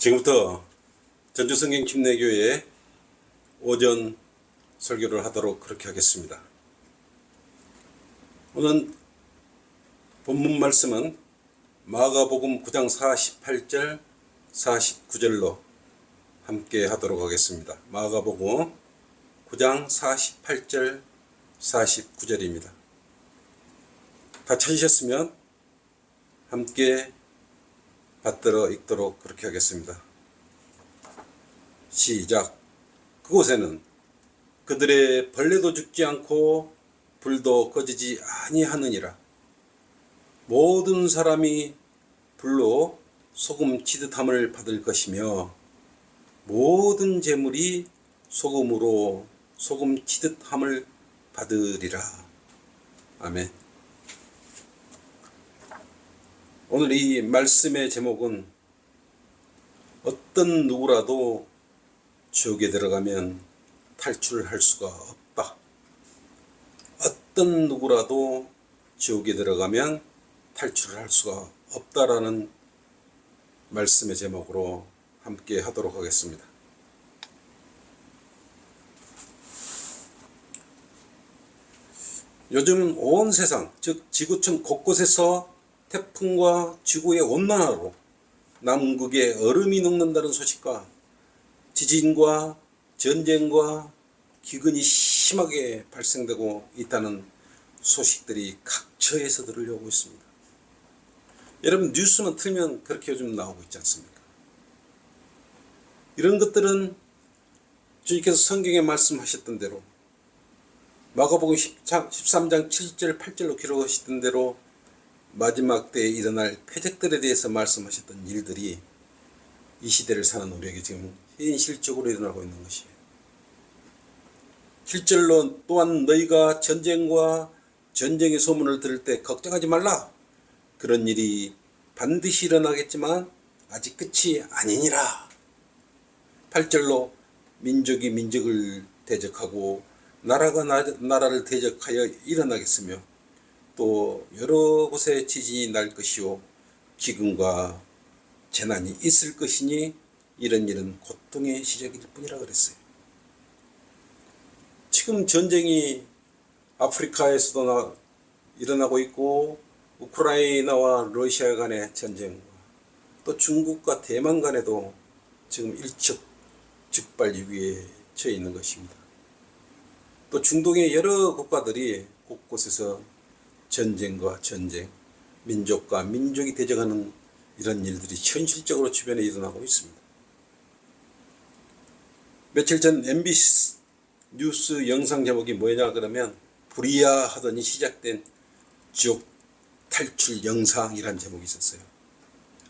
지금부터 전주성경 침례교회 오전 설교를 하도록 그렇게 하겠습니다. 오늘 본문 말씀은 마가복음 9장 48절 49절로 함께 하도록 하겠습니다. 마가복음 9장 48절 49절입니다. 다 찾으셨으면 함께 받들어 읽도록 그렇게 하겠습니다. 시작. 그곳에는 그들의 벌레도 죽지 않고 불도 꺼지지 아니하느니라. 모든 사람이 불로 소금 치듯함을 받을 것이며 모든 재물이 소금으로 소금 치듯함을 받으리라. 아멘. 오늘 이 말씀의 제목은 어떤 누구라도 지옥에 들어가면 탈출할 수가 없다. 어떤 누구라도 지옥에 들어가면 탈출할 수가 없다라는 말씀의 제목으로 함께 하도록 하겠습니다. 요즘 온 세상, 즉 지구촌 곳곳에서 태풍과 지구의 온난화로 남극에 얼음이 녹는다는 소식과 지진과 전쟁과 기근이 심하게 발생되고 있다는 소식들이 각처에서 들려오고 있습니다. 여러분 뉴스만 틀면 그렇게 요즘 나오고 있지 않습니까? 이런 것들은 주님께서 성경에 말씀하셨던 대로 마가복음 13장 7절 8절로 기록하셨던 대로 마지막 때에 일어날 패적들에 대해서 말씀하셨던 일들이 이 시대를 사는 우리에게 지금 현실적으로 일어나고 있는 것이에요. 실절로 또한 너희가 전쟁과 전쟁의 소문을 들을 때 걱정하지 말라. 그런 일이 반드시 일어나겠지만 아직 끝이 아니니라. 8절로 민족이 민족을 대적하고 나라가 나라를 대적하여 일어나겠으며 또 여러 곳에 지진이 날 것이요 기근과 재난이 있을 것이니 이런 일은 고통의 시작일 뿐이라 그랬어요. 지금 전쟁이 아프리카에서도 일어나고 있고 우크라이나와 러시아 간의 전쟁과 또 중국과 대만 간에도 지금 일촉즉발 위기에 처해 있는 것입니다. 또 중동의 여러 국가들이 곳곳에서 전쟁과 전쟁, 민족과 민족이 대적하는 이런 일들이 현실적으로 주변에 일어나고 있습니다. 며칠 전 MBC 뉴스 영상 제목이 뭐냐 그러면 불이야 하더니 시작된 지옥 탈출 영상이라는 제목이 있었어요.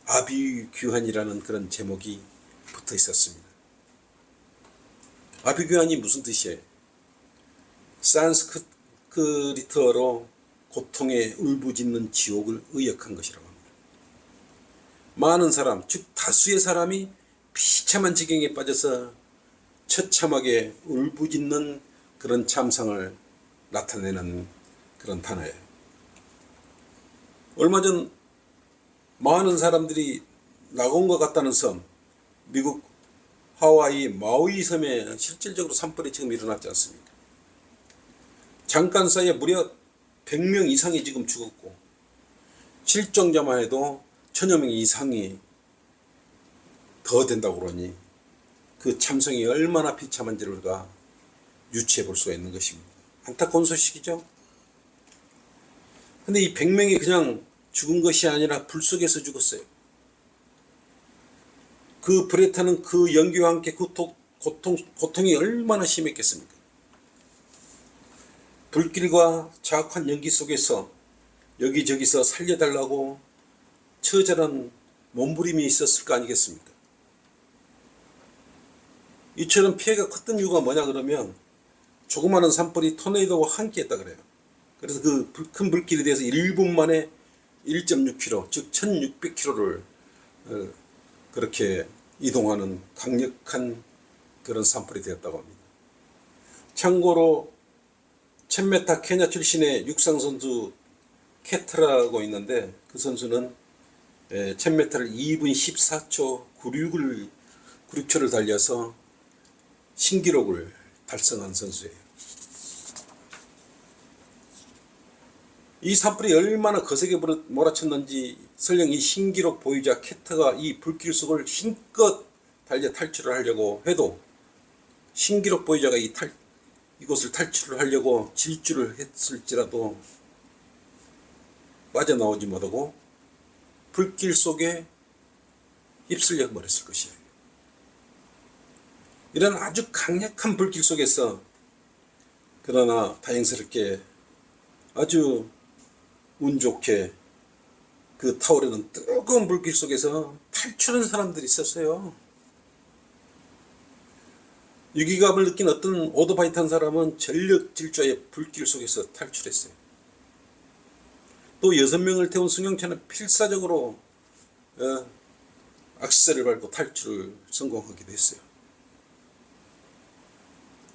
아비규환이라는 그런 제목이 붙어 있었습니다. 아비규환이 무슨 뜻이에요? 산스크리트어로 고통에 울부짖는 지옥을 의역한 것이라고 합니다. 많은 사람, 즉 다수의 사람이 비참한 지경에 빠져서 처참하게 울부짖는 그런 참상을 나타내는 그런 단어예요. 얼마 전 많은 사람들이 낙원과 같다는 섬, 미국 하와이 마우이 섬에 실질적으로 산불이 지금 일어났지 않습니까? 잠깐 사이에 무려 100명 이상이 지금 죽었고 실종자만 해도 1000여 명 이상이 더 된다고 그러니 그 참성이 얼마나 비참한지를 우리가 유추해 볼 수가 있는 것입니다. 안타까운 소식이죠. 근데 이 100명이 그냥 죽은 것이 아니라 불 속에서 죽었어요. 그 불에 타는 그 연기와 함께 그 고통이 얼마나 심했겠습니까? 불길과 자욱한 연기 속에서 여기저기서 살려달라고 처절한 몸부림이 있었을 거 아니겠습니까? 이처럼 피해가 컸던 이유가 뭐냐 그러면 조그마한 산불이 토네이도와 함께 했다 그래요. 그래서 그 큰 불길에 대해서 1분 만에 1.6km 즉 1600km를 그렇게 이동하는 강력한 그런 산불이 되었다고 합니다. 참고로 1000m 케냐 출신의 육상선수 캐트라고 있는데 그 선수는 1000m를 2분 14초 96초를 달려서 신기록을 달성한 선수예요. 이 산불이 얼마나 거세게 몰아쳤는지 설령 이 신기록 보유자 캐터가 이 불길 속을 힘껏 달려 탈출을 하려고 해도 신기록 보유자가 이곳을 탈출을 하려고 질주를 했을지라도 빠져나오지 못하고 불길 속에 휩쓸려 버렸을 것이에요. 이런 아주 강력한 불길 속에서 그러나 다행스럽게 아주 운 좋게 그 타오르는 뜨거운 불길 속에서 탈출한 사람들이 있었어요. 유기감을 느낀 어떤 오토바이 탄 사람은 전력 질주의 불길 속에서 탈출했어요. 또 6명을 태운 승용차는 필사적으로 악셀을 밟고 탈출을 성공하기도 했어요.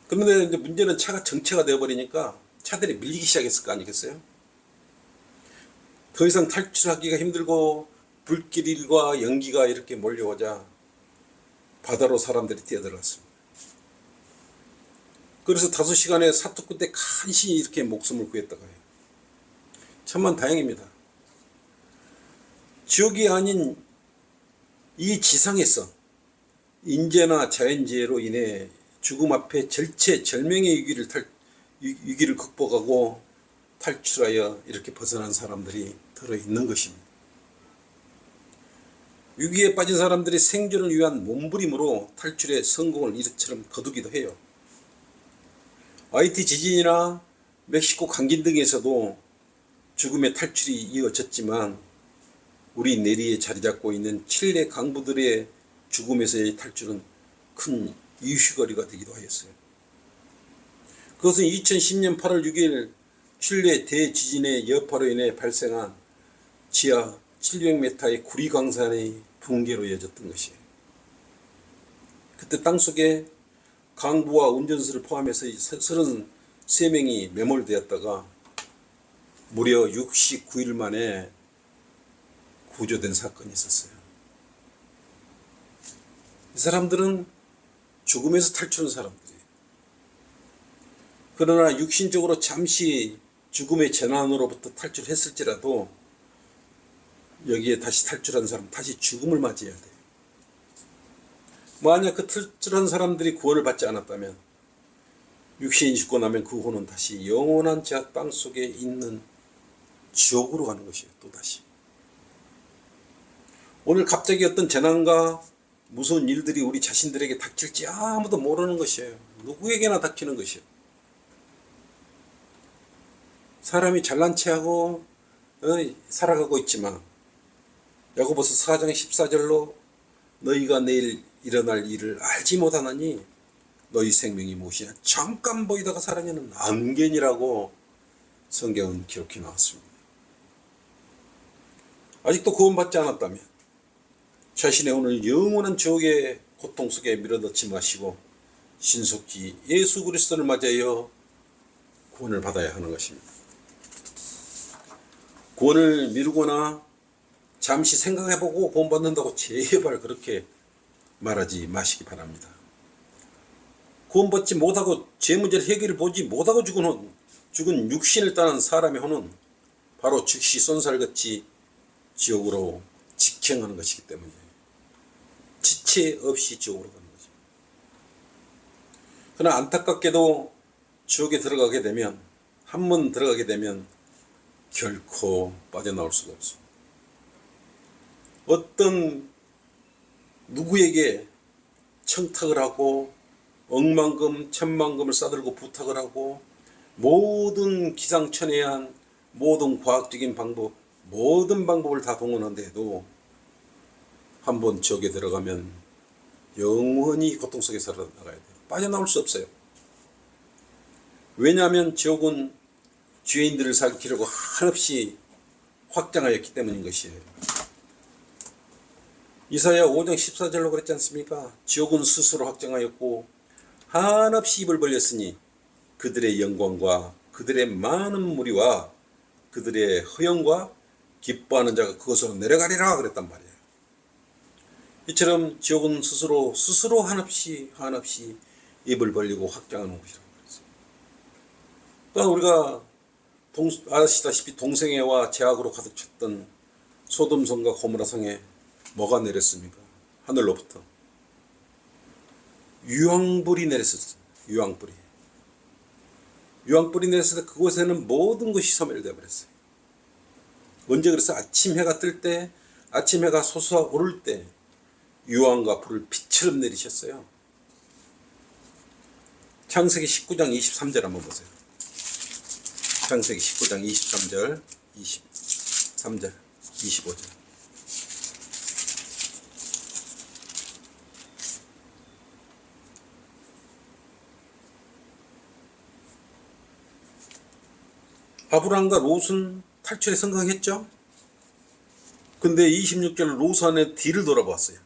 그런데 이제 문제는 차가 정체가 되어버리니까 차들이 밀리기 시작했을 거 아니겠어요? 더 이상 탈출하기가 힘들고 불길과 연기가 이렇게 몰려오자 바다로 사람들이 뛰어들어갔습니다. 그래서 5시간의 사투 끝에 간신히 이렇게 목숨을 구했다고 해요. 천만 다행입니다. 지옥이 아닌 이 지상에서 인재나 자연재해로 인해 죽음 앞에 절체절명의 위기를 극복하고 탈출하여 이렇게 벗어난 사람들이 들어있는 것입니다. 위기에 빠진 사람들이 생존을 위한 몸부림으로 탈출의 성공을 이처럼 거두기도 해요. 하이티 지진이나 멕시코 강진 등에서도 죽음의 탈출이 이어졌지만 우리 내리에 자리 잡고 있는 칠레 강부들의 죽음에서의 탈출은 큰 이슈거리가 되기도 하였어요. 그것은 2010년 8월 6일 칠레 대지진의 여파로 인해 발생한 지하 700m의 구리광산의 붕괴로 이어졌던 것이에요. 그때 땅속에 강부와 운전수를 포함해서 33명이 매몰되었다가 무려 69일 만에 구조된 사건이 있었어요. 이 사람들은 죽음에서 탈출한 사람들이에요. 그러나 육신적으로 잠시 죽음의 재난으로부터 탈출했을지라도 여기에 다시 탈출한 사람, 다시 죽음을 맞이해야 돼요. 만약 그 탈출한 사람들이 구원을 받지 않았다면 육신이 죽고 나면 그 혼은 다시 영원한 지하 땅 속에 있는 지옥으로 가는 것이에요. 또다시. 오늘 갑자기 어떤 재난과 무서운 일들이 우리 자신들에게 닥칠지 아무도 모르는 것이에요. 누구에게나 닥치는 것이에요. 사람이 잘난 체하고 살아가고 있지만 야고보서 4장 14절로 너희가 내일 일어날 일을 알지 못하나니 너희 생명이 무엇이냐 잠깐 보이다가 사라지는 안개니라고 성경은 기록해 나왔습니다. 아직도 구원받지 않았다면 자신의 오늘 영원한 지옥의 고통 속에 밀어넣지 마시고 신속히 예수 그리스도를 맞이하여 구원을 받아야 하는 것입니다. 구원을 미루거나 잠시 생각해보고 구원받는다고 제발 그렇게 말하지 마시기 바랍니다. 구원받지 못하고 죄 문제를 해결을 보지 못하고 죽은 육신을 따는 사람의 혼은 바로 즉시 쏜살같이 지옥으로 직행하는 것이기 때문에 지체 없이 지옥으로 가는 거죠. 그러나 안타깝게도 지옥에 들어가게 되면 한 번 들어가게 되면 결코 빠져나올 수가 없습니다. 어떤 누구에게 청탁을 하고 억만금 천만금을 싸들고 부탁을 하고 모든 기상천외한 모든 과학적인 방법 모든 방법을 다 동원한데도 한번 지옥에 들어가면 영원히 고통 속에 살아나가야 돼요. 빠져나올 수 없어요. 왜냐하면 지옥은 죄인들을 살기려고 한없이 확장하였기 때문인 것이에요. 이사야 5장 14절로 그랬지 않습니까? 지옥은 스스로 확장하였고 한없이 입을 벌렸으니 그들의 영광과 그들의 많은 무리와 그들의 허영과 기뻐하는 자가 그것으로 내려가리라 그랬단 말이에요. 이처럼 지옥은 스스로 한없이 입을 벌리고 확장하는 곳이라고 그랬어요. 또한 우리가 아시다시피 동성애와 제약으로 가득 찼던 소돔성과 고모라성에 뭐가 내렸습니까? 하늘로부터 유황불이 내렸었어요. 유황불이 내렸을 때 그곳에는 모든 것이 소멸되어 버렸어요. 언제 그랬어요? 아침 해가 뜰 때, 아침 해가 솟아오를 때 유황과 불을 빛처럼 내리셨어요. 창세기 19장 23절 한번 보세요. 창세기 19장 23절, 23절, 25절. 아브라함과 롯은 탈출에 성공했죠. 근데 26절 롯의 뒤를 돌아보았어요.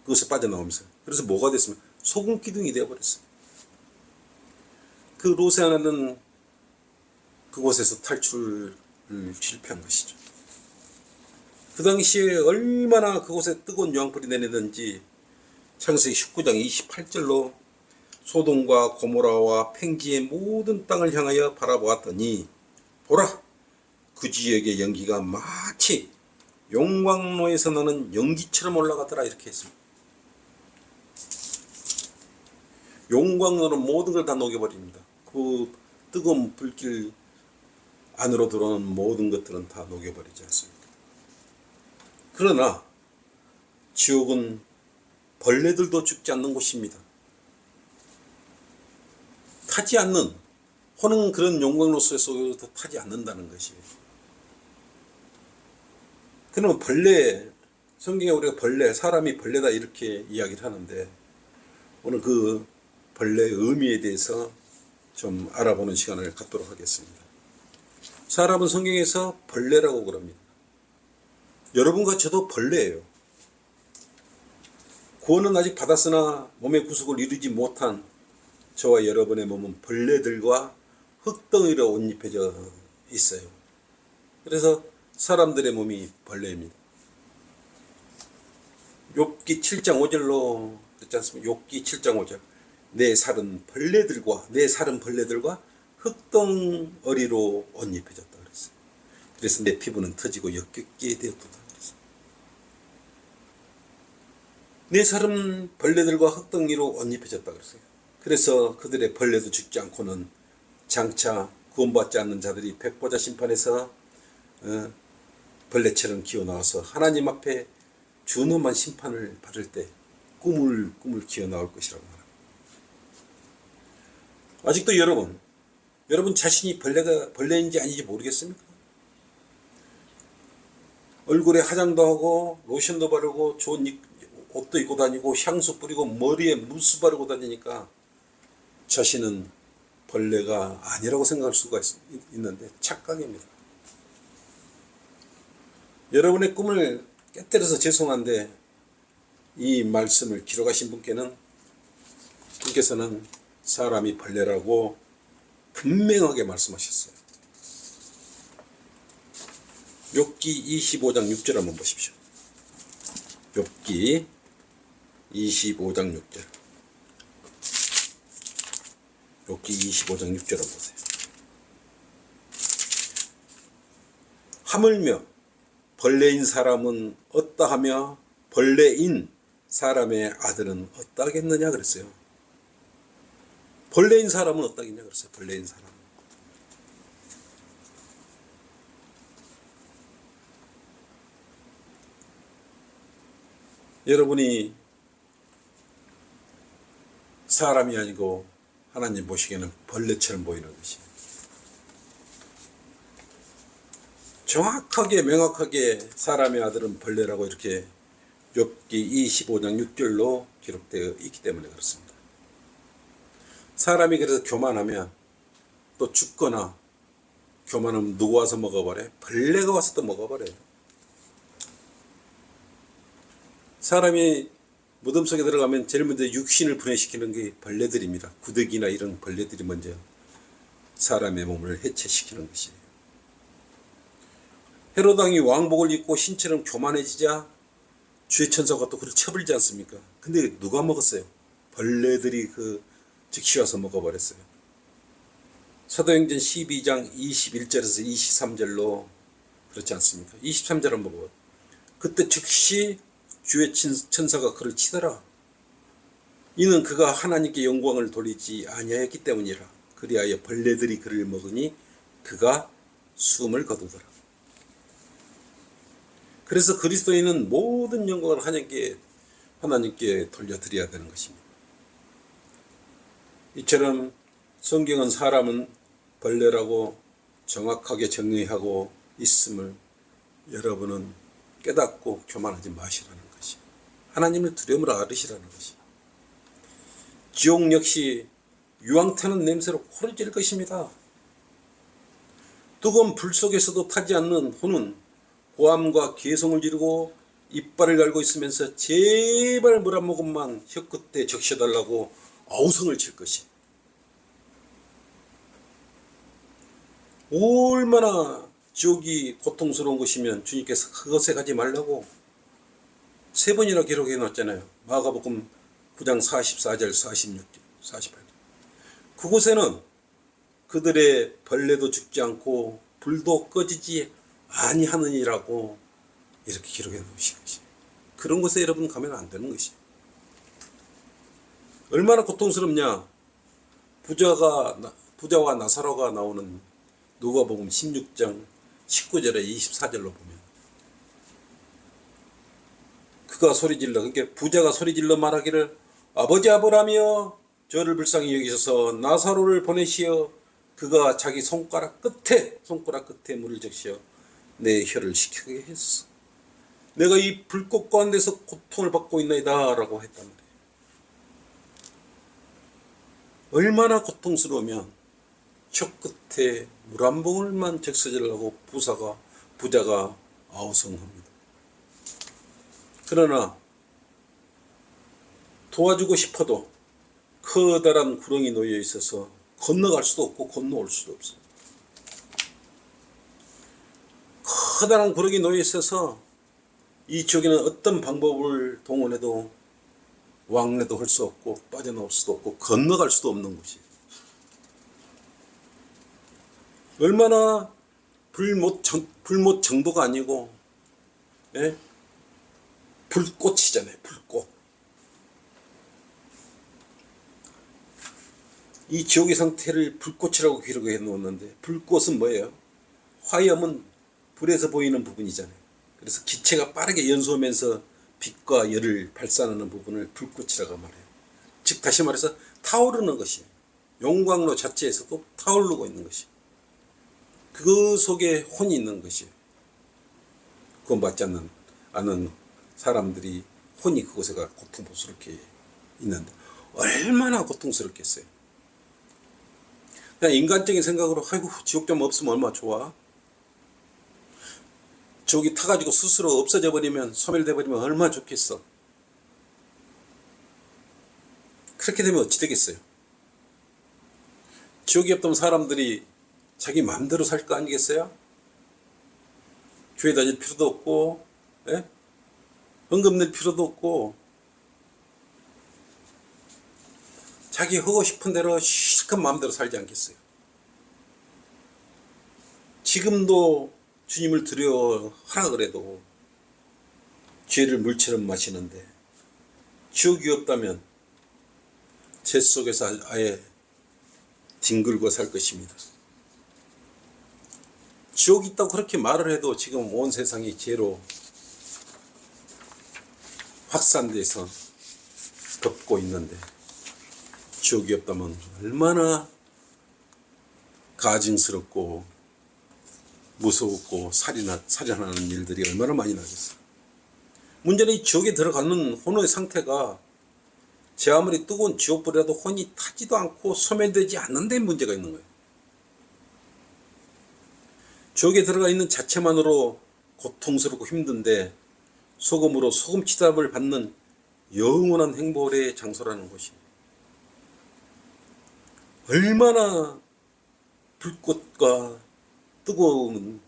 그것에 빠져나오면서. 그래서 뭐가 됐으면 소금 기둥이 되어버렸어요. 그 롯의 하나는 그곳에서 탈출을 실패한 것이죠. 그 당시에 얼마나 그곳에 뜨거운 유황불이 내리든지 창세기 19장 28절로 소돔과 고모라와 팽지의 모든 땅을 향하여 바라보았더니 보라, 그 지역의 연기가 마치 용광로에서 나는 연기처럼 올라가더라 이렇게 했습니다. 용광로는 모든 걸 다 녹여버립니다. 그 뜨거운 불길 안으로 들어오는 모든 것들은 다 녹여버리지 않습니까? 그러나 지옥은 벌레들도 죽지 않는 곳입니다. 타지 않는, 호는 그런 용광로 속에서도 타지 않는다는 것이에요. 그러면 벌레, 성경에 우리가 벌레, 사람이 벌레다 이렇게 이야기를 하는데 오늘 그 벌레의 의미에 대해서 좀 알아보는 시간을 갖도록 하겠습니다. 사람은 성경에서 벌레라고 그럽니다. 여러분과 저도 벌레예요. 구원은 아직 받았으나 몸의 구속을 이루지 못한 저와 여러분의 몸은 벌레들과 흙덩이로 옷 입혀져 있어요. 그래서 사람들의 몸이 벌레입니다. 욥기 7장 5절로 그렇지 않습니까? 욥기 7장 5절. 내 살은 벌레들과 흙덩어리로 옷 입혀졌다 그랬어요. 그래서 내 피부는 터지고 역겹게 되었다 그랬어요. 내 살은 벌레들과 흙덩이로 옷 입혀졌다 그랬어요. 그래서 그들의 벌레도 죽지 않고는 장차 구원받지 않는 자들이 백보자 심판에서 벌레처럼 기어나와서 하나님 앞에 준엄한 심판을 받을 때 꿈을 기어나올 것이라고 말합니다. 아직도 여러분 자신이 벌레인지 아닌지 모르겠습니까? 얼굴에 화장도 하고 로션도 바르고 좋은 옷도 입고 다니고 향수 뿌리고 머리에 무스 바르고 다니니까 자신은 벌레가 아니라고 생각할 수가 있는데 착각입니다. 여러분의 꿈을 깨뜨려서 죄송한데 이 말씀을 기록하신 분께서는 사람이 벌레라고 분명하게 말씀하셨어요. 욥기 25장 6절 한번 보십시오. 욥기 25장 6절. 욥기 25장 6절 한번 보세요. 하물며 벌레인 사람은 어떠하며 벌레인 사람의 아들은 어떠하겠느냐 그랬어요. 벌레인 사람은 어떠하겠냐 그랬어요. 벌레인 사람. 여러분이 사람이 아니고 하나님 보시기에는 벌레처럼 보이는 것이 정확하게 명확하게 사람의 아들은 벌레라고 이렇게 욥기 25장 6절로 기록되어 있기 때문에 그렇습니다. 사람이 그래서 교만하면 또 죽거나 교만하면 누구 와서 먹어버려요? 벌레가 와서 또 먹어버려요. 사람이 무덤 속에 들어가면 제일 먼저 육신을 분해시키는 게 벌레들입니다. 구더기나 이런 벌레들이 먼저 사람의 몸을 해체시키는 것이에요. 헤로당이 왕복을 입고 신처럼 교만해지자 주의 천사가 또 그를 쳐버리지 않습니까? 근데 누가 먹었어요? 벌레들이 즉시 와서 먹어버렸어요. 사도행전 12장 21절에서 23절로 그렇지 않습니까? 23절은 먹어. 그때 즉시 주의 천사가 그를 치더라. 이는 그가 하나님께 영광을 돌리지 아니하였기 때문이라. 그리하여 벌레들이 그를 먹으니 그가 숨을 거두더라. 그래서 그리스도인은 모든 영광을 하나님께 돌려드려야 되는 것입니다. 이처럼 성경은 사람은 벌레라고 정확하게 정의하고 있음을 여러분은 깨닫고 교만하지 마시라는 것이, 하나님을 두려움으로 알으시라는 것이. 지옥 역시 유황 타는 냄새로 코를 찔 것입니다. 뜨거운 불 속에서도 타지 않는 혼은 고함과 개성을 지르고 이빨을 갈고 있으면서 제발 물 한 모금만 혀끝에 적셔달라고 아우성을 칠 것이. 얼마나 지옥이 고통스러운 것이면 주님께서 그것에 가지 말라고 3번이나 기록해 놨잖아요. 마가복음 9장 44절, 46절, 48절. 그곳에는 그들의 벌레도 죽지 않고 불도 꺼지지 아니하느니라고 이렇게 기록해 놓으신 것이. 그런 곳에 여러분 가면 안 되는 것이. 얼마나 고통스럽냐. 부자와 나사로가 나오는 누가복음 16장 19절에 24절로 보면 그가 소리질러, 그러니까 부자가 소리질러 말하기를 아버지 아브라함이여 저를 불쌍히 여기셔서 나사로를 보내시어 그가 자기 손가락 끝에 물을 적시어 내 혀를 식히게 했어. 내가 이 불꽃 가운데서 고통을 받고 있나이다 라고 했단 말이에요. 얼마나 고통스러우면 혀 끝에 물 한 봉을만 적셔주려고 부자가 아우성합니다. 그러나 도와주고 싶어도 커다란 구렁이 놓여 있어서 건너갈 수도 없고 건너올 수도 없어요. 커다란 구렁이 놓여 있어서 이 지옥에는 어떤 방법을 동원해도 왕래도 할 수 없고 빠져나올 수도 없고 건너갈 수도 없는 곳이에요. 얼마나 불못 정도가 아니고 불꽃이잖아요. 불꽃. 이 지옥의 상태를 불꽃이라고 기록해 놓았는데 불꽃은 뭐예요? 화염은 불에서 보이는 부분이잖아요. 그래서 기체가 빠르게 연소하면서 빛과 열을 발산하는 부분을 불꽃이라고 말해요. 즉 다시 말해서 타오르는 것이에요. 용광로 자체에서도 타오르고 있는 것이에요. 그 속에 혼이 있는 것이에요. 구원받지 않는 사람들이 혼이 그곳에가 고통스럽게 있는데 얼마나 고통스럽겠어요. 그냥 인간적인 생각으로 아이고 지옥 좀 없으면 얼마나 좋아. 지옥이 타가지고 스스로 없어져 버리면 소멸돼 버리면 얼마나 좋겠어. 그렇게 되면 어찌 되겠어요. 지옥이 없다면 사람들이 자기 마음대로 살 거 아니겠어요? 교회 다닐 필요도 없고 헌금 낼 필요도 없고 자기 하고 싶은 대로 실컷 마음대로 살지 않겠어요? 지금도 주님을 두려워하라 그래도 죄를 물처럼 마시는데 지옥이 없다면 죄 속에서 아예 뒹굴고 살 것입니다. 지옥이 있다고 그렇게 말을 해도 지금 온 세상이 죄로 확산돼서 덮고 있는데 지옥이 없다면 얼마나 가증스럽고 무섭고 살인하는 일들이 얼마나 많이 나겠어요. 문제는 이 지옥에 들어가는 혼의 상태가 제 아무리 뜨거운 지옥불이라도 혼이 타지도 않고 소멸되지 않는 데 문제가 있는 거예요. 지옥에 들어가 있는 자체만으로 고통스럽고 힘든데 소금으로 소금치담을 받는 영원한 행복의 장소라는 것이 얼마나 불꽃과 뜨거운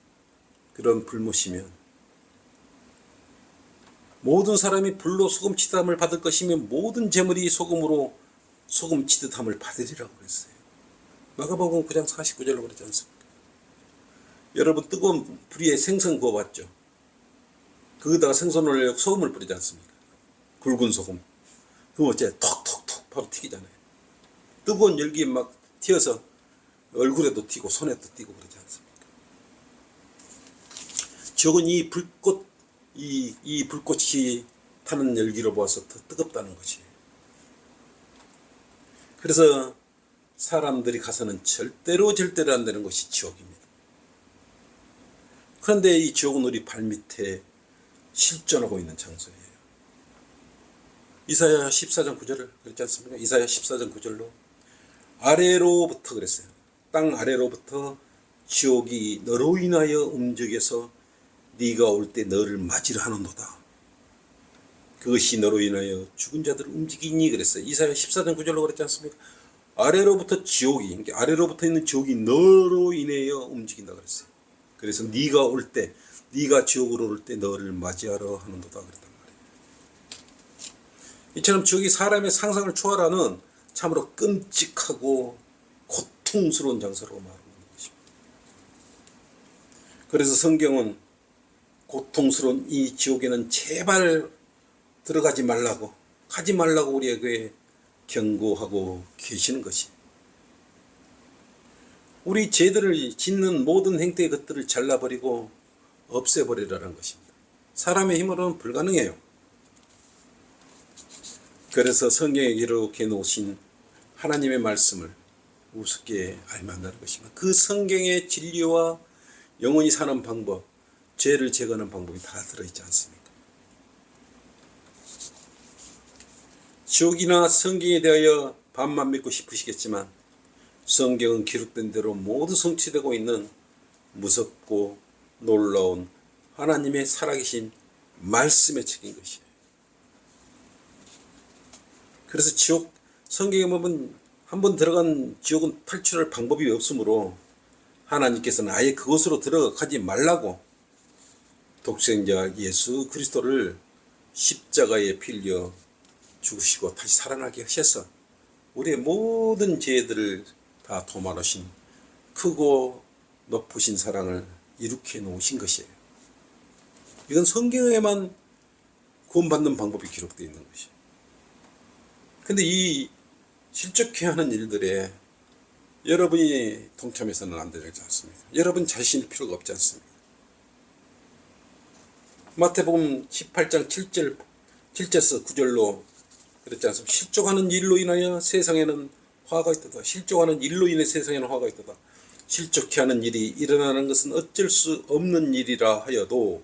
그런 불못이면 모든 사람이 불로 소금 치듯함을 받을 것이면 모든 재물이 소금으로 소금 치듯함을 받으리라고 그랬어요. 마가복음 9장 49절로 그러지 않습니까? 여러분 뜨거운 불 위에 생선 구워봤죠? 거기다가 생선을 올려 소금을 뿌리지 않습니까? 굵은 소금. 그럼 어째 톡톡톡 바로 튀기잖아요. 뜨거운 열기에 막 튀어서 얼굴에도 튀고 손에도 튀고 그러지 않습니까? 적은 이 불꽃, 이 불꽃이 타는 열기로 보아서 더 뜨겁다는 것이에요. 그래서 사람들이 가서는 절대로 안 되는 것이 지옥입니다. 그런데 이 지옥은 우리 발밑에 실존하고 있는 장소예요. 이사야 14장 9절을 그랬지 않습니까? 이사야 14장 9절로 아래로부터 그랬어요. 땅 아래로부터 지옥이 너로 인하여 움직여서 네가 올 때 너를 맞이를 하는도다. 그것이 너로 인하여 죽은 자들을 움직이니 그랬어요. 이사야 14장 9절로 그랬지 않습니까? 아래로부터 지옥이, 그러니까 아래로부터 있는 지옥이 너로 인하여 움직인다 그랬어요. 그래서 네가 올 때, 네가 지옥으로 올 때 너를 맞이하러 하는도다 그랬단 말이에요. 이처럼 지옥이 사람의 상상을 초월하는 참으로 끔찍하고 고통스러운 장소라고 말하는 것입니다. 그래서 성경은 고통스러운 이 지옥에는 제발 들어가지 말라고, 가지 말라고 우리에게 경고하고 계시는 것이, 우리 죄들을 짓는 모든 행태의 것들을 잘라버리고 없애버리라는 것입니다. 사람의 힘으로는 불가능해요. 그래서 성경에 기록해 놓으신 하나님의 말씀을 우습게 알면 안 되는 것입니다. 그 성경의 진리와 영원히 사는 방법, 죄를 제거하는 방법이 다 들어있지 않습니까? 지옥이나 성경에 대하여 반만 믿고 싶으시겠지만 성경은 기록된 대로 모두 성취되고 있는 무섭고 놀라운 하나님의 살아계신 말씀의 책인 것이에요. 그래서 지옥, 성경에 보면 한번 들어간 지옥은 탈출할 방법이 없으므로 하나님께서는 아예 그곳으로 들어가지 말라고 독생자 예수 그리스도를 십자가에 빌려 죽으시고 다시 살아나게 하셔서 우리의 모든 죄들을 다 도말하신 크고 높으신 사랑을 이룩해 놓으신 것이에요. 이건 성경에만 구원받는 방법이 기록되어 있는 것이에요. 근데 이 실족해야 하는 일들에 여러분이 동참해서는 안 되지 않습니까? 여러분 자신일 필요가 없지 않습니까? 마태복음 18장 7절에서 9절로 그렇지 않습니까? 실족하는 일로 인하여 세상에는 화가 있도다. 실족하는 일로 인해 세상에는 화가 있도다. 실족해 하는 일이 일어나는 것은 어쩔 수 없는 일이라 하여도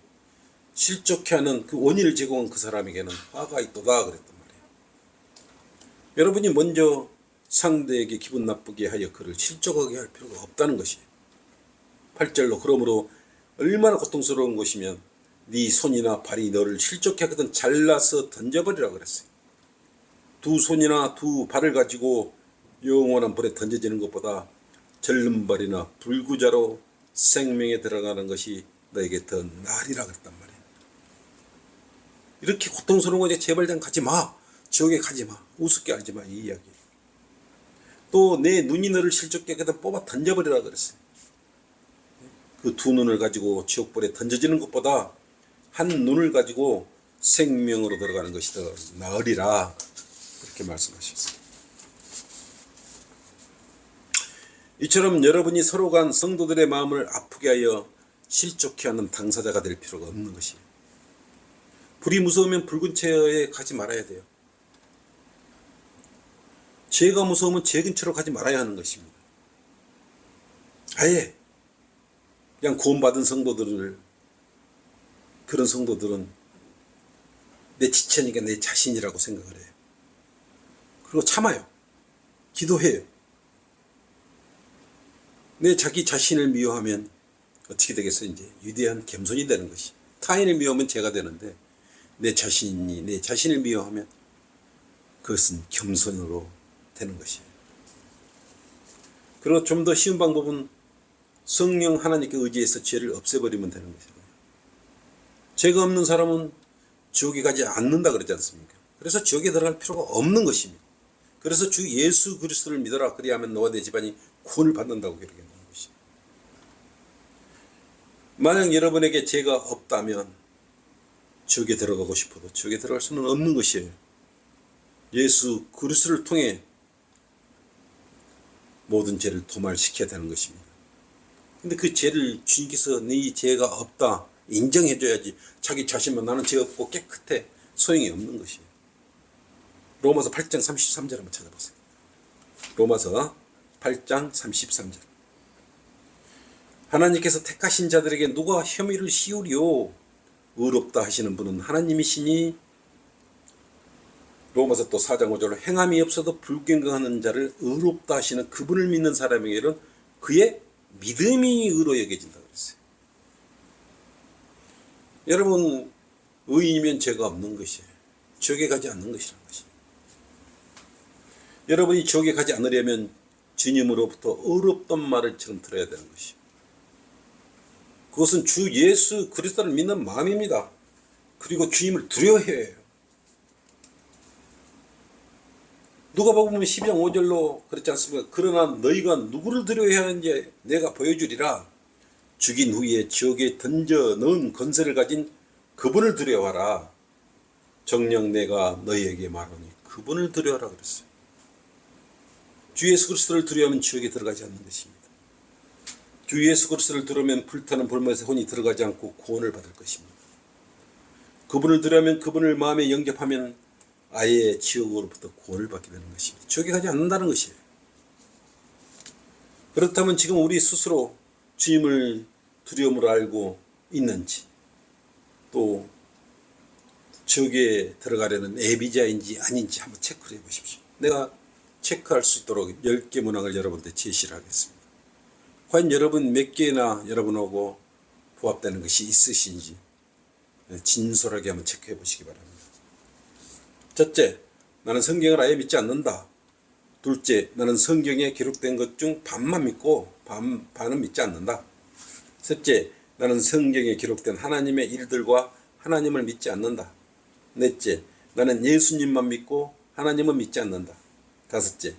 실족해 하는 그 원인을 제공한 그 사람에게는 화가 있도다 그랬단 말이에요. 여러분이 먼저 상대에게 기분 나쁘게 하여 그를 실족하게 할 필요가 없다는 것이에요. 8절로 그러므로 얼마나 고통스러운 것이면 네 손이나 발이 너를 실족해 하거든 잘라서 던져버리라 그랬어요. 두 손이나 두 발을 가지고 영원한 불에 던져지는 것보다 절름발이나 불구자로 생명에 들어가는 것이 너에게 더 나으리라 그랬단 말이에요. 이렇게 고통스러운 거지 제발 좀 가지 마. 지옥에 가지 마. 우습게 알지 마. 이 이야기. 또 내 눈이 너를 실족해 하거든 뽑아 던져버리라 그랬어요. 그 두 눈을 가지고 지옥불에 던져지는 것보다 한 눈을 가지고 생명으로 들어가는 것이 더 나으리라 그렇게 말씀하셨어요. 이처럼 여러분이 서로 간 성도들의 마음을 아프게 하여 실족해 하는 당사자가 될 필요가 없는 것이에요. 불이 무서우면 붉은 채에 가지 말아야 돼요. 죄가 무서우면 죄 근처로 가지 말아야 하는 것입니다. 아예 그냥 구원받은 성도들을, 그런 성도들은 내 지체니까 내 자신이라고 생각을 해요. 그리고 참아요. 기도해요. 내 자기 자신을 미워하면 어떻게 되겠어요? 이제 위대한 겸손이 되는 것이. 타인을 미워하면 죄가 되는데 내 자신을 미워하면 그것은 겸손으로 되는 것이에요. 그리고 좀 더 쉬운 방법은 성령 하나님께 의지해서 죄를 없애버리면 되는 것이에요. 죄가 없는 사람은 지옥에 가지 않는다 그러지 않습니까? 그래서 지옥에 들어갈 필요가 없는 것입니다. 그래서 주 예수 그리스도를 믿어라. 그리하면 너와 내 집안이 구원을 받는다고 기록해 놓은 것입니다. 만약 여러분에게 죄가 없다면 지옥에 들어가고 싶어도 지옥에 들어갈 수는 없는 것이에요. 예수 그리스도를 통해 모든 죄를 도말시켜야 되는 것입니다. 근데 그 죄를 주님께서 네 죄가 없다 인정해줘야지. 자기 자신만 나는 죄 없고 깨끗해 소용이 없는 것이에요. 로마서 8장 33절 한번 찾아보세요. 로마서 8장 33절. 하나님께서 택하신 자들에게 누가 혐의를 씌우리요? 의롭다 하시는 분은 하나님이시니. 로마서 또 4장 5절로 행함이 없어도 불경건하는 자를 의롭다 하시는 그분을 믿는 사람에게는 그의 믿음이 의로 여겨진다 그랬어요. 여러분, 의인이면 죄가 없는 것이에요. 지옥에 가지 않는 것이라는 것이에요. 여러분이 지옥에 가지 않으려면 주님으로부터 의롭단 말을 처럼 들어야 되는 것이에요. 그것은 주 예수 그리스도를 믿는 마음입니다. 그리고 주님을 두려워해야 해요. 누가복음 12장 5절로 그렇지 않습니까? 그러나 너희가 누구를 두려워해야 하는지 내가 보여주리라. 죽인 후에 지옥에 던져 넣은 권세를 가진 그분을 두려워하라. 정녕 내가 너희에게 말하니 그분을 두려워하라 그랬어요. 주 예수 그리스도를 두려워하면 지옥에 들어가지 않는 것입니다. 주 예수 그리스도를 두려우면 불타는 불못에 혼이 들어가지 않고 구원을 받을 것입니다. 그분을 두려우면 그분을 마음에 영접하면 아예 지옥으로부터 구원을 받게 되는 것입니다. 지옥에 가지 않는다는 것이에요. 그렇다면 지금 우리 스스로 주님을 두려움으로 알고 있는지, 또 지옥에 들어가려는 애비자인지 아닌지 한번 체크를 해보십시오. 내가 체크할 수 있도록 10개 문항을 여러분한테 제시를 하겠습니다. 과연 여러분 몇 개나 여러분하고 부합되는 것이 있으신지 진솔하게 한번 체크해 보시기 바랍니다. 첫째, 나는 성경을 아예 믿지 않는다. 둘째, 나는 성경에 기록된 것 중 반만 믿고 반은 믿지 않는다. 셋째, 나는 성경에 기록된 하나님의 일들과 하나님을 믿지 않는다. 넷째, 나는 예수님만 믿고 하나님은 믿지 않는다. 다섯째,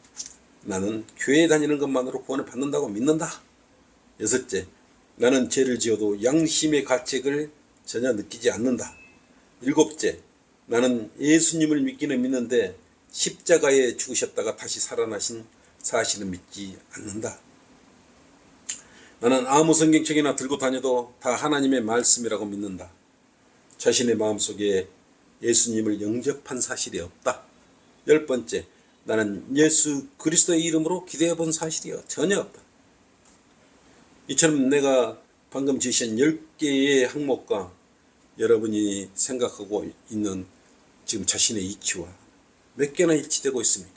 나는 교회 다니는 것만으로 구원을 받는다고 믿는다. 여섯째, 나는 죄를 지어도 양심의 가책을 전혀 느끼지 않는다. 일곱째, 나는 예수님을 믿기는 믿는데 십자가에 죽으셨다가 다시 살아나신 사실은 믿지 않는다. 나는 아무 성경책이나 들고 다녀도 다 하나님의 말씀이라고 믿는다. 자신의 마음속에 예수님을 영접한 사실이 없다. 열 번째, 나는 예수 그리스도의 이름으로 기도해 본 사실이 전혀 없다. 이처럼 내가 방금 제시한 10개의 항목과 여러분이 생각하고 있는 지금 자신의 이치와 몇 개나 일치되고 있습니까?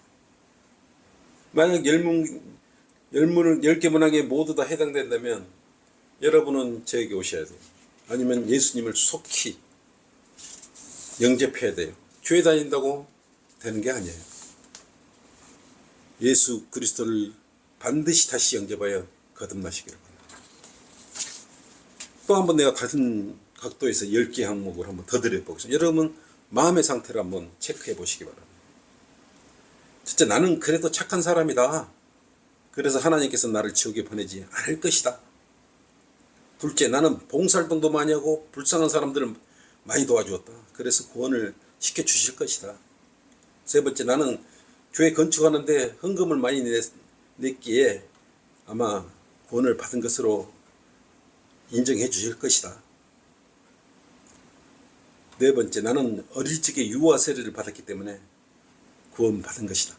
만약 10개 문항에 모두 다 해당된다면 여러분은 저에게 오셔야 돼요. 아니면 예수님을 속히 영접해야 돼요. 교회 다닌다고 되는 게 아니에요. 예수 그리스도를 반드시 다시 영접하여 거듭나시기를 바랍니다. 또 한번 내가 다른 각도에서 10개 항목을 한번 더 드려보겠습니다. 여러분 마음의 상태를 한번 체크해 보시기 바랍니다. 첫째, 나는 그래도 착한 사람이다. 그래서 하나님께서 나를 지옥에 보내지 않을 것이다. 둘째, 나는 봉사활동도 많이 하고 불쌍한 사람들을 많이 도와주었다. 그래서 구원을 시켜주실 것이다. 세 번째, 나는 교회 건축하는데 헌금을 많이 냈기에 아마 구원을 받은 것으로 인정해 주실 것이다. 네 번째, 나는 어릴 적에 유아 세례를 받았기 때문에 구원 받은 것이다.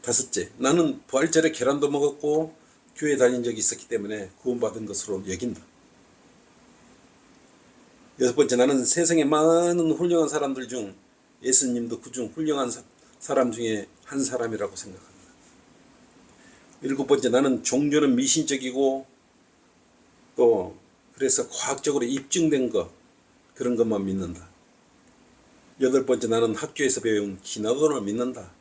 다섯째, 나는 부활절에 계란도 먹었고 교회 다닌 적이 있었기 때문에 구원 받은 것으로 여긴다. 여섯 번째, 나는 세상에 많은 훌륭한 사람들 중 예수님도 그중 훌륭한 사람 중에 한 사람이라고 생각합니다. 일곱 번째, 나는 종교는 미신적이고 또 그래서 과학적으로 입증된 것, 그런 것만 믿는다. 여덟 번째, 나는 학교에서 배운 기나론을 믿는다.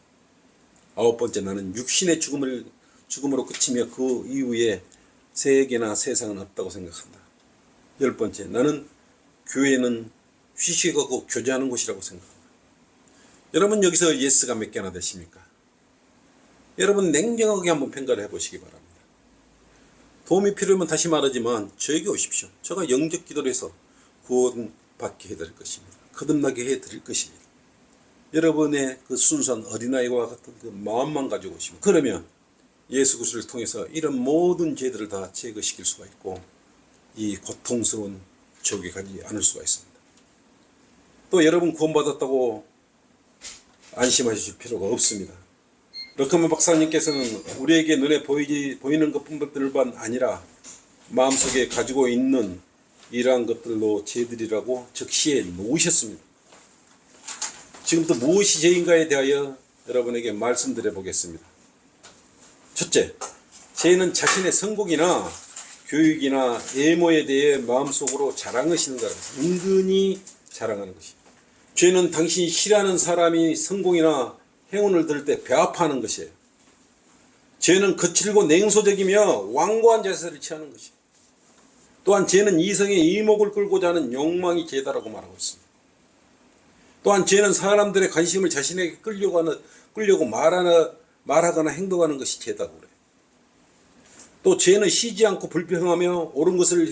아홉 번째, 나는 육신의 죽음으로 그치며 그 이후에 세계나 세상은 없다고 생각한다. 10번째, 나는 교회는 휴식하고 교제하는 곳이라고 생각한다. 여러분 여기서 예스가 몇 개나 되십니까? 여러분 냉정하게 한번 평가를 해보시기 바랍니다. 도움이 필요하면 다시 말하지만 저에게 오십시오. 제가 영적 기도를 해서 구원받게 해드릴 것입니다. 거듭나게 해드릴 것입니다. 여러분의 그 순수한 어린아이와 같은 그 마음만 가지고 오시면, 그러면 예수 그리스도를 통해서 이런 모든 죄들을 다 제거시킬 수가 있고 이 고통스러운 지옥에 가지 않을 수가 있습니다. 또 여러분 구원받았다고 안심하실 필요가 없습니다. 르크먼 박사님께서는 우리에게 눈에 보이는 것뿐만 아니라 마음속에 가지고 있는 이러한 것들로 죄들이라고 적시해 놓으셨습니다. 지금부터 무엇이 죄인가에 대하여 여러분에게 말씀드려 보겠습니다. 첫째, 죄는 자신의 성공이나 교육이나 외모에 대해 마음속으로 자랑하시는 거라. 은근히 자랑하는 것이. 죄는 당신이 싫어하는 사람이 성공이나 행운을 들을 때 배아파하는 것이에요. 죄는 거칠고 냉소적이며 완고한 자세를 취하는 것이에요. 또한 죄는 이성의 이목을 끌고자 하는 욕망이 죄다라고 말하고 있습니다. 또한 죄는 사람들의 관심을 자신에게 끌려고 말하거나 행동하는 것이 죄다고 그래요. 또 죄는 쉬지 않고 불평하며 옳은 것을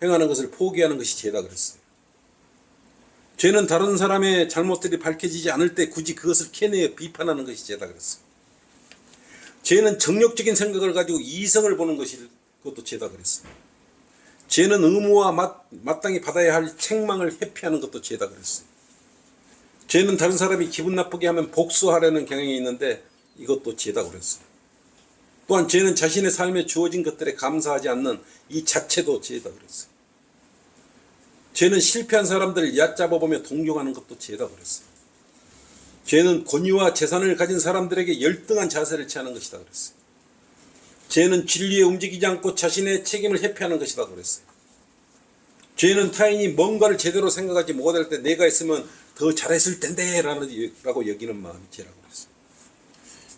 행하는 것을 포기하는 것이 죄다 그랬어요. 죄는 다른 사람의 잘못들이 밝혀지지 않을 때 굳이 그것을 캐내어 비판하는 것이 죄다 그랬어요. 죄는 정욕적인 생각을 가지고 이성을 보는 것이 그것도 죄다 그랬어요. 죄는 의무와 마땅히 받아야 할 책망을 회피하는 것도 죄다 그랬어요. 죄는 다른 사람이 기분 나쁘게 하면 복수하려는 경향이 있는데 이것도 죄다 그랬어요. 또한 죄는 자신의 삶에 주어진 것들에 감사하지 않는 이 자체도 죄다 그랬어요. 죄는 실패한 사람들을 얕잡아보며 동경하는 것도 죄다 그랬어요. 죄는 권위와 재산을 가진 사람들에게 열등한 자세를 취하는 것이다 그랬어요. 죄는 진리에 움직이지 않고 자신의 책임을 회피하는 것이다 그랬어요. 죄는 타인이 뭔가를 제대로 생각하지 못할 때 내가 있으면 더 잘했을 텐데 라고 여기는 마음이 죄라고 그랬어요.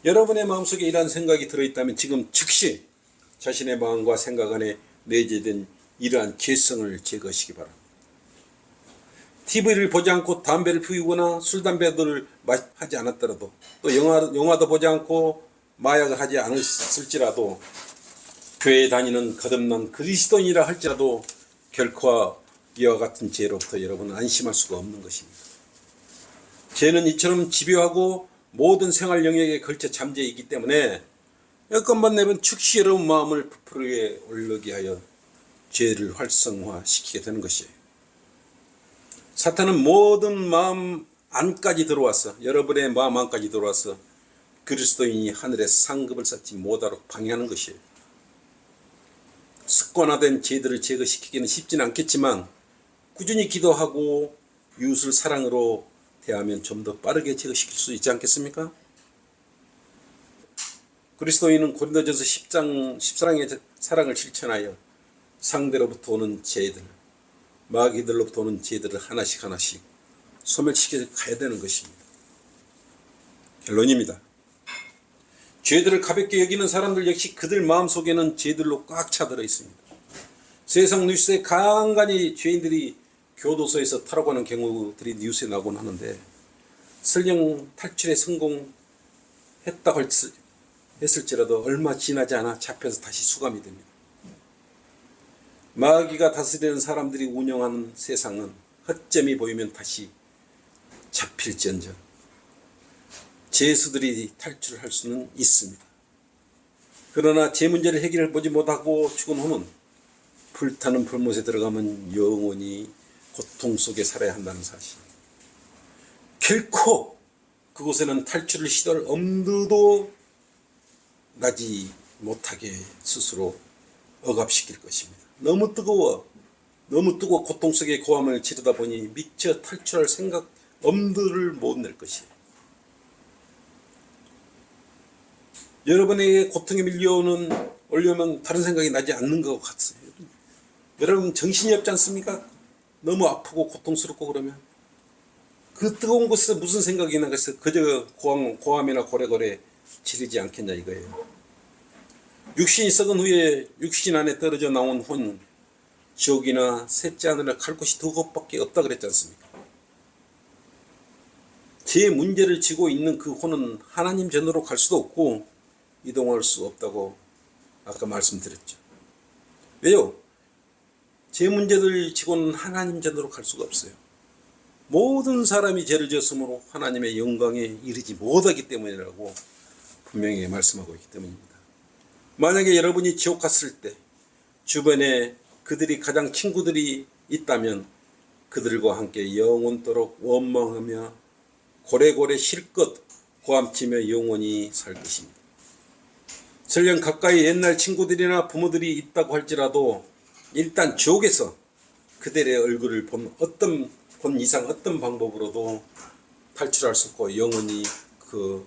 여러분의 마음속에 이러한 생각이 들어있다면 지금 즉시 자신의 마음과 생각 안에 내재된 이러한 죄성을 제거하시기 바랍니다. TV를 보지 않고 담배를 피우거나 술, 담배를 하지 않았더라도, 또 영화도 보지 않고 마약을 하지 않았을지라도, 교회에 다니는 거듭난 그리스도인이라 할지라도 결코 이와 같은 죄로부터 여러분은 안심할 수가 없는 것입니다. 죄는 이처럼 집요하고 모든 생활 영역에 걸쳐 잠재해 있기 때문에 여건만 내면 즉시 여러분 마음을 부풀게 올리게 하여 죄를 활성화시키게 되는 것이에요. 사탄은 모든 마음 안까지 들어와서, 여러분의 마음 안까지 들어와서 그리스도인이 하늘에서 상급을 쌓지 못하도록 방해하는 것이에요. 습관화된 죄들을 제거시키기는 쉽지는 않겠지만 꾸준히 기도하고 이웃을 사랑으로 대하면 좀 더 빠르게 제거시킬 수 있지 않겠습니까? 그리스도인은 고린도전서 14장의 사랑을 실천하여 상대로부터 오는 죄들, 마귀들로부터 오는 죄들을 하나씩 소멸시켜 가야 되는 것입니다. 결론입니다. 죄들을 가볍게 여기는 사람들 역시 그들 마음속에는 죄들로 꽉 차들어 있습니다. 세상 뉴스에 간간히 죄인들이 교도소에서 탈옥하는 경우들이 뉴스에 나오곤 하는데, 설령 탈출에 성공했다고 했을지라도 얼마 지나지 않아 잡혀서 다시 수감이 됩니다. 마귀가 다스리는 사람들이 운영하는 세상은 허점이 보이면 다시 잡힐지언정 죄수들이 탈출할 수는 있습니다. 그러나 죄 문제를 해결해보지 못하고 죽은 후는 불타는 불못에 들어가면 영원히 고통 속에 살아야 한다는 사실. 결코 그곳에는 탈출을 시도할 엄두도 나지 못하게 스스로 억압시킬 것입니다. 너무 뜨거워 고통 속에 고함을 지르다 보니 미처 탈출할 생각 엄두를 못 낼 것이에요. 여러분에게 고통이 올려오면 다른 생각이 나지 않는 것 같아요. 여러분 정신이 없지 않습니까? 너무 아프고 고통스럽고 그러면 그 뜨거운 곳에서 무슨 생각이 나겠어요? 그저 고함이나 고래고래 지르지 않겠냐 이거예요. 육신이 썩은 후에 육신 안에 떨어져 나온 혼, 지옥이나 셋째 하늘에 갈 곳이 두 곳밖에 없다 그랬지 않습니까? 제 문제를 지고 있는 그 혼은 하나님 전으로 갈 수도 없고 이동할 수 없다고 아까 말씀드렸죠. 왜요? 제 문제를 지고는 하나님 전으로 갈 수가 없어요. 모든 사람이 죄를 지었으므로 하나님의 영광에 이르지 못하기 때문이라고 분명히 말씀하고 있기 때문입니다. 만약에 여러분이 지옥 갔을 때 주변에 그들이 가장 친구들이 있다면 그들과 함께 영원토록 원망하며 고래고래 실컷 고함치며 영원히 살 것입니다. 설령 가까이 옛날 친구들이나 부모들이 있다고 할지라도 일단 지옥에서 그들의 얼굴을 본 이상 어떤 방법으로도 탈출할 수 없고 영원히 그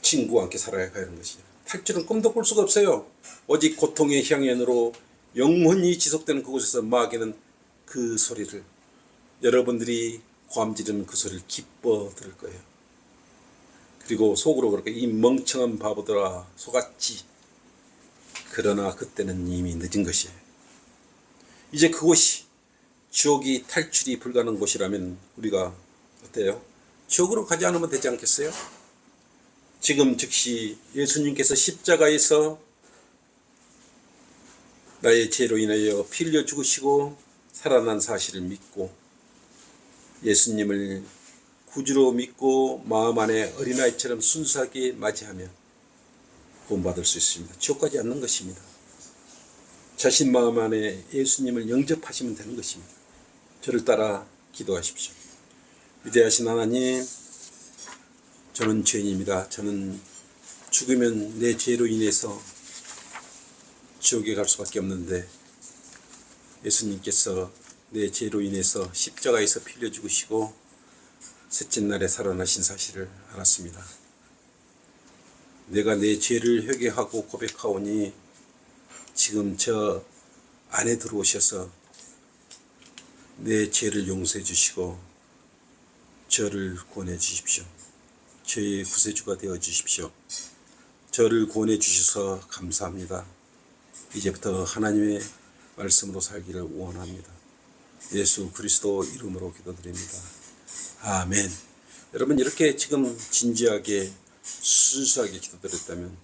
친구와 함께 살아야 하는 것이죠. 탈출은 꿈도 꿀 수가 없어요. 오직 고통의 향연으로 영원히 지속되는 그곳에서 마귀는 그 소리를, 여러분들이 고함 지르는 그 소리를 기뻐 들을 거예요. 그리고 속으로 그렇게 이 멍청한 바보들아 속았지. 그러나 그때는 이미 늦은 것이에요. 이제 그곳이 지옥이 탈출이 불가능한 곳이라면 우리가 어때요? 지옥으로 가지 않으면 되지 않겠어요? 지금 즉시 예수님께서 십자가에서 나의 죄로 인하여 피 흘려 죽으시고 살아난 사실을 믿고 예수님을 구주로 믿고 마음 안에 어린아이처럼 순수하게 맞이하면 구원받을 수 있습니다. 지옥 가지 않는 것입니다. 자신 마음 안에 예수님을 영접하시면 되는 것입니다. 저를 따라 기도하십시오. 위대하신 하나님, 저는 죄인입니다. 저는 죽으면 내 죄로 인해서 지옥에 갈 수밖에 없는데 예수님께서 내 죄로 인해서 십자가에서 피 흘려 죽으시고 셋째 날에 살아나신 사실을 알았습니다. 내가 내 죄를 회개하고 고백하오니 지금 저 안에 들어오셔서 내 죄를 용서해 주시고 저를 구원해 주십시오. 저의 구세주가 되어 주십시오. 저를 구원해 주셔서 감사합니다. 이제부터 하나님의 말씀으로 살기를 원합니다. 예수 그리스도 이름으로 기도드립니다. 아멘. 여러분 이렇게 지금 진지하게 순수하게 기도드렸다면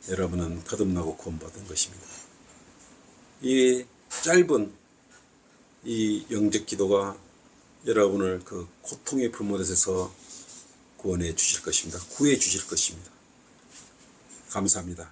여러분은 거듭나고 구원받은 것입니다. 이 짧은 이 영적 기도가 여러분을 그 고통의 불못에서 구원해 주실 것입니다. 구해 주실 것입니다. 감사합니다.